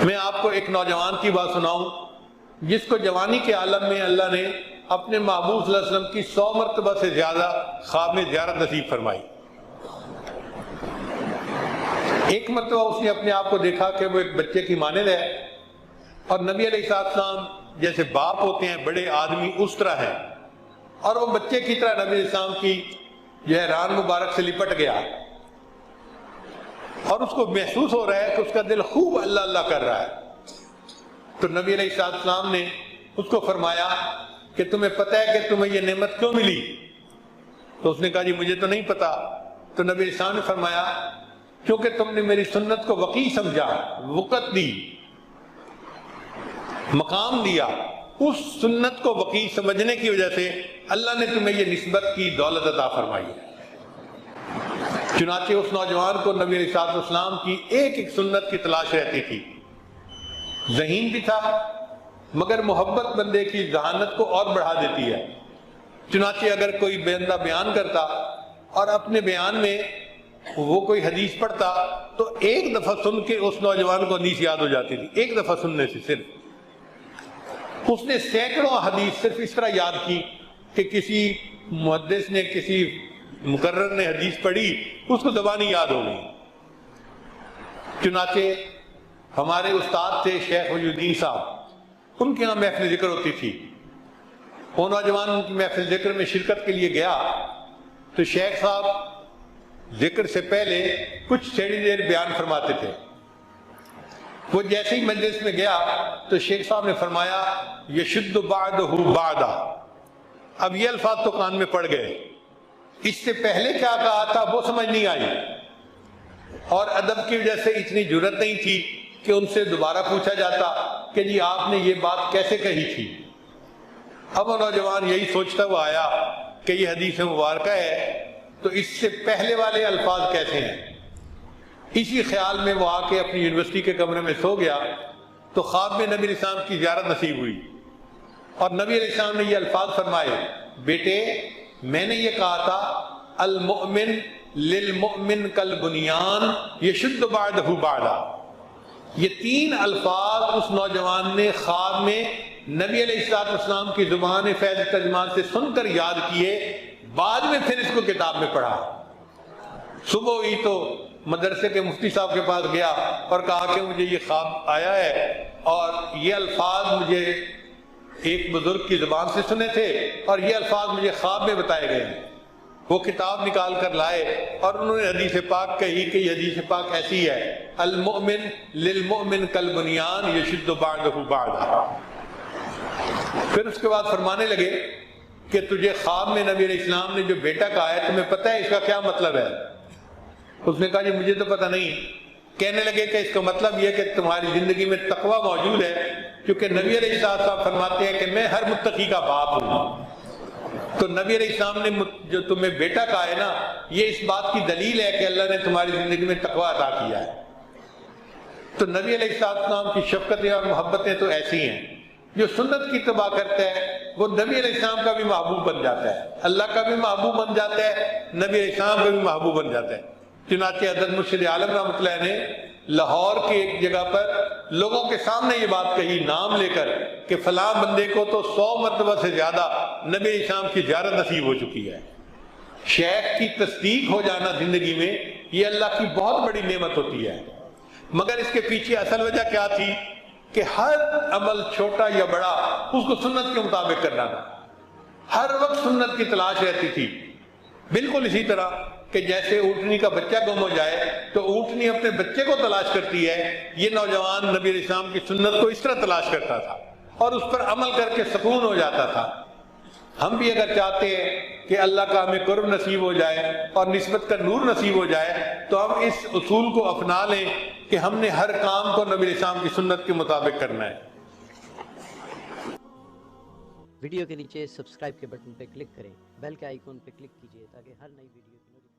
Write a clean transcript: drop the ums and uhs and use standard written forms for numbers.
میں آپ کو ایک نوجوان کی بات سناؤں جس کو جوانی کے عالم میں اللہ نے اپنے محبوب صلی اللہ علیہ وسلم کی 100 مرتبہ سے زیادہ خواب میں زیارت نصیب فرمائی۔ ایک مرتبہ اس نے اپنے آپ کو دیکھا کہ وہ ایک بچے کی مانند ہے اور نبی علیہ السلام جیسے باپ ہوتے ہیں بڑے آدمی اس طرح ہے، اور وہ بچے کی طرح نبی علیہ السلام کی جو ہے ران مبارک سے لپٹ گیا، اور اس کو محسوس ہو رہا ہے کہ اس کا دل خوب اللہ اللہ کر رہا ہے۔ تو نبی علیہ السلام نے اس کو فرمایا کہ تمہیں پتہ ہے کہ تمہیں یہ نعمت کیوں ملی؟ تو اس نے کہا جی مجھے تو نہیں پتا۔ تو نبی علیہ السلام نے فرمایا کیونکہ تم نے میری سنت کو وقیع سمجھا، وقت دی، مقام دیا، اس سنت کو وقیع سمجھنے کی وجہ سے اللہ نے تمہیں یہ نسبت کی دولت عطا فرمائی ہے۔ چنانچہ اس نوجوان کو نبی علیہ السلام کی ایک ایک سنت کی تلاش رہتی تھی، ذہین بھی تھا مگر محبت بندے کی ذہانت کو اور بڑھا دیتی ہے۔ چنانچہ اگر کوئی بندہ بیان کرتا اور اپنے بیان میں وہ کوئی حدیث پڑھتا تو ایک دفعہ سن کے اس نوجوان کو حدیث یاد ہو جاتی تھی، ایک دفعہ سننے سے صرف۔ اس نے سینکڑوں حدیث صرف اس طرح یاد کی کہ کسی محدث نے کسی مقرر نے حدیث پڑھی، اس کو زبانی یاد ہو گئی۔ چنانچہ ہمارے استاد تھے شیخ ولی الدین صاحب، ان کے یہاں محفل ذکر ہوتی تھی۔ وہ نوجوان ان کی محفل ذکر میں شرکت کے لیے گیا تو شیخ صاحب ذکر سے پہلے کچھ تھوڑی دیر بیان فرماتے تھے۔ وہ جیسے ہی مجلس میں گیا تو شیخ صاحب نے فرمایا یشد بعدہ بعدا، اب یہ الفاظ تو کان میں پڑ گئے، اس سے پہلے کیا کہا تھا وہ سمجھ نہیں آئی، اور ادب کی وجہ سے اتنی جرت نہیں تھی کہ ان سے دوبارہ پوچھا جاتا کہ جی آپ نے یہ بات کیسے کہی تھی۔ اب وہ نوجوان یہی سوچتا ہوا آیا کہ یہ حدیث مبارکہ ہے تو اس سے پہلے والے الفاظ کیسے ہیں۔ اسی خیال میں وہ آ کے اپنی یونیورسٹی کے کمرے میں سو گیا تو خواب میں نبی علیہ السلام کی زیارت نصیب ہوئی، اور نبی علیہ السلام نے یہ الفاظ فرمائے بیٹے میں نے یہ کہا تھا المؤمن للمؤمن کالبنیان یشد بعدہ بعدا۔ یہ 3 الفاظ اس نوجوان نے خواب میں نبی علیہ السلام کی زبان فیض ترجمان سے سن کر یاد کیے، بعد میں پھر اس کو کتاب میں پڑھا۔ صبح ہوئی تو مدرسے کے مفتی صاحب کے پاس گیا اور کہا کہ مجھے یہ خواب آیا ہے اور یہ الفاظ مجھے ایک بزرگ کی زبان سے سنے تھے اور یہ الفاظ مجھے خواب میں بتائے گئے ہیں۔ وہ کتاب نکال کر لائے اور انہوں نے حدیث پاک کہی کہ یہ حدیث پاک ایسی ہے المؤمن للمؤمن کالبنیان یشد بعدہ بعدا۔ پھر اس کے بعد فرمانے لگے کہ تجھے خواب میں نبی علیہ السلام نے جو بیٹا کہا ہے تمہیں پتہ ہے اس کا کیا مطلب ہے؟ اس نے کہا جی مجھے تو پتہ نہیں۔ کہنے لگے کہ اس کا مطلب یہ کہ تمہاری زندگی میں تقوی موجود ہے، کیونکہ نبی علیہ السلام فرماتے ہیں کہ میں ہر متقی کا باپ ہوں۔ تو نبی علیہ السلام نے جو تمہیں بیٹا کہا ہے نا، یہ اس بات کی دلیل ہے کہ اللہ نے تمہاری زندگی میں تقوی عطا کیا ہے۔ تو نبی علیہ السلام کی شفقتیں اور محبتیں تو ایسی ہیں، جو سنت کی اتباع کرتا ہے وہ نبی علیہ السلام کا بھی محبوب بن جاتا ہے، اللہ کا بھی محبوب بن جاتا ہے، نبی علیہ السلام کا بھی محبوب بن جاتا ہے۔ چنانچہ حضرت مرشد عالم رحمۃ اللہ نے لاہور کی ایک جگہ پر لوگوں کے سامنے یہ بات کہی نام لے کر کہ فلاں بندے کو تو 100 مرتبہ سے زیادہ نبی علیہ السلام کی زیارت نصیب ہو چکی ہے۔ شیخ کی تصدیق ہو جانا زندگی میں یہ اللہ کی بہت بڑی نعمت ہوتی ہے، مگر اس کے پیچھے اصل وجہ کیا تھی کہ ہر عمل چھوٹا یا بڑا اس کو سنت کے مطابق کرنا تھا، ہر وقت سنت کی تلاش رہتی تھی۔ بالکل اسی طرح کہ جیسے اونٹنی کا بچہ گم ہو جائے تو اونٹنی اپنے بچے کو تلاش کرتی ہے، یہ نوجوان نبی علیہ السلام کی سنت کو اس طرح تلاش کرتا تھا اور اس پر عمل کر کے سکون ہو جاتا تھا۔ ہم بھی اگر چاہتے ہیں کہ اللہ کا ہمیں قرب نصیب ہو جائے اور نسبت کا نور نصیب ہو جائے تو ہم اس اصول کو اپنا لیں کہ ہم نے ہر کام کو نبی علیہ السلام کی سنت کے مطابق کرنا ہے۔ ویڈیو کے نیچے سبسکرائب کے بٹن پہ کلک کریں، بیل کے آئیکن پہ کلک کیجئے تاکہ ہر نئی ویڈیو کی نوٹیفیکیشن